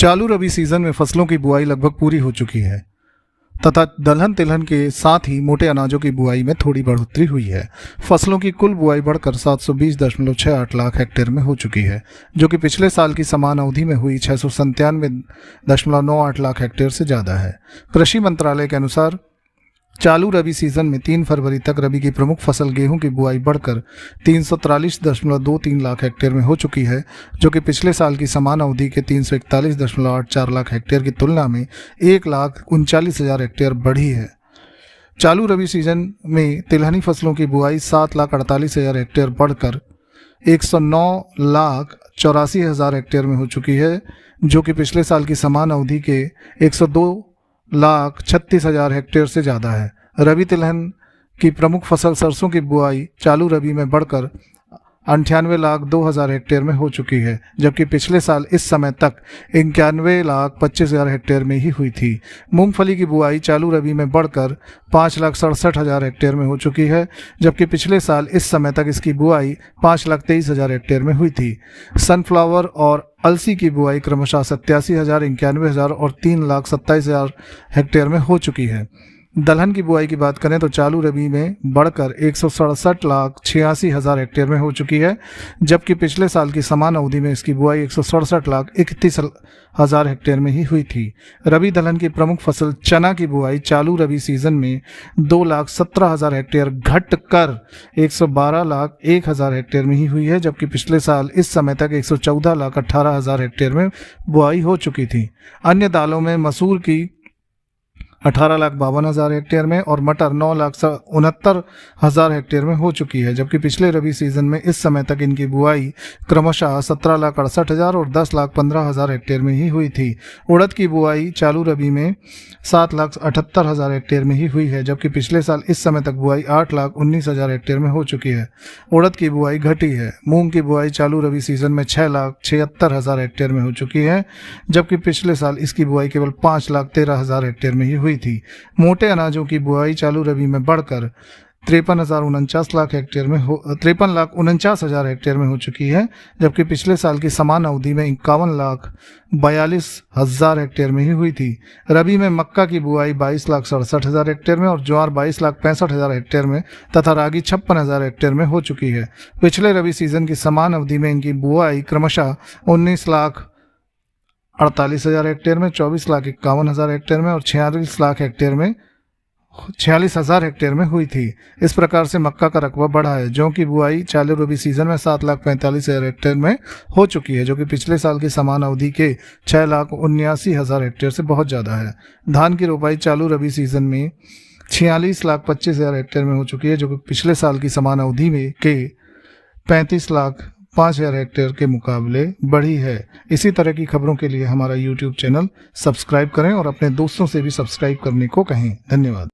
चालू रबी सीजन में फसलों की बुआई लगभग पूरी हो चुकी है तथा दलहन तिलहन के साथ ही मोटे अनाजों की बुआई में थोड़ी बढ़ोतरी हुई है। फसलों की कुल बुआई बढ़कर 720.68 लाख हेक्टेयर में हो चुकी है, जो कि पिछले साल की समान अवधि में हुई 697.98 लाख हेक्टेयर से ज़्यादा है। कृषि मंत्रालय के अनुसार चालू रबी सीजन में 3 फरवरी तक रबी की प्रमुख फसल गेहूं की बुआई बढ़कर 343.23 लाख हेक्टेयर में हो चुकी है, जो कि पिछले साल की समान अवधि के 341.84 लाख हेक्टेयर की तुलना में 1,39,000 हेक्टेयर बढ़ी है। चालू रबी सीजन में तिलहनी फसलों की बुआई 7,48,000 हेक्टेयर बढ़कर 109,84,000 हेक्टेयर में हो चुकी है, जो कि पिछले साल की समान अवधि के 102,36,000 हेक्टेयर से ज़्यादा है। रबी तिलहन की प्रमुख फसल सरसों की बुआई चालू रबी में बढ़कर 98,02,000 हेक्टेयर में हो चुकी है, जबकि पिछले साल इस समय तक 91,25,000 हेक्टेयर में ही हुई थी। मूंगफली की बुआई चालू रबी में बढ़कर 5,67,000 हेक्टेयर में हो चुकी है, जबकि पिछले साल इस समय तक इसकी बुआई 5,23,000 हेक्टेयर में हुई थी। सनफ्लावर और अलसी की बुआई क्रमशः 87,000, 91,000 और 3,27,000 हेक्टेयर में हो चुकी है। दलहन की बुआई की बात करें तो चालू रबी में बढ़कर 167,86,000 हेक्टेयर में हो चुकी है, जबकि पिछले साल की समान अवधि में इसकी बुआई 167,31,000 हेक्टेयर में ही हुई थी। रबी दलहन की प्रमुख फसल चना की बुआई चालू रबी सीजन में 2,17,000 हेक्टेयर घटकर 112,01,000 हेक्टेयर में ही हुई है, जबकि पिछले साल इस समय तक 114,18,000 हेक्टेयर में बुआई हो चुकी थी। अन्य दालों में मसूर की 18,52,000 हेक्टेयर में और मटर 9,69,000 हेक्टेयर में हो चुकी है, जबकि पिछले रबी सीजन में इस समय तक इनकी बुआई क्रमशः 17,68,000 और 10,15,000 हेक्टेयर में ही हुई थी। उड़द की बुआई चालू रबी में 7,78,000 हेक्टेयर में ही हुई है, जबकि पिछले साल इस समय तक बुआई 8,19,000 हेक्टेयर में हो चुकी है। उड़द की बुआई घटी है। मूंग की बुआई चालू रबी सीजन में 6,76,000 हेक्टेयर में हो चुकी है, जबकि पिछले साल इसकी बुआई केवल 5,13,000 हेक्टेयर में ही हुई थी। मोटे अनाजों की बुआई चालू रबी में बढ़कर 53,49,000 हेक्टेयर में हो चुकी है, जबकि पिछले साल की समान अवधि में 51,42,000 हेक्टेयर में ही हुई थी। रबी में मक्का की बुआई 22,67,000 हेक्टेयर में और ज्वार 22,65,000 हेक्टेयर में तथा रागी 56,000 हेक्टेयर में हो चुकी है। पिछले रबी सीजन की समान अवधि में इनकी बुआई क्रमशः 19,48,000 हेक्टेयर में, 24,51,000 हेक्टेयर में और 46,000 हेक्टेयर में हुई थी। इस प्रकार से मक्का का रकबा बढ़ा है, जो कि बुआई चालू रबी सीजन में 7,45,000 हेक्टेयर में हो चुकी है, जो कि पिछले साल की समान अवधि के 6,79,000 हेक्टेयर से बहुत ज़्यादा है। धान की रोपाई चालू रबी सीजन में 46,25,000 हेक्टेयर में हो चुकी है, जो कि पिछले साल की समान अवधि में के 35,05,000 हेक्टेयर के मुकाबले बढ़ी है। इसी तरह की खबरों के लिए हमारा YouTube चैनल सब्सक्राइब करें और अपने दोस्तों से भी सब्सक्राइब करने को कहें। धन्यवाद।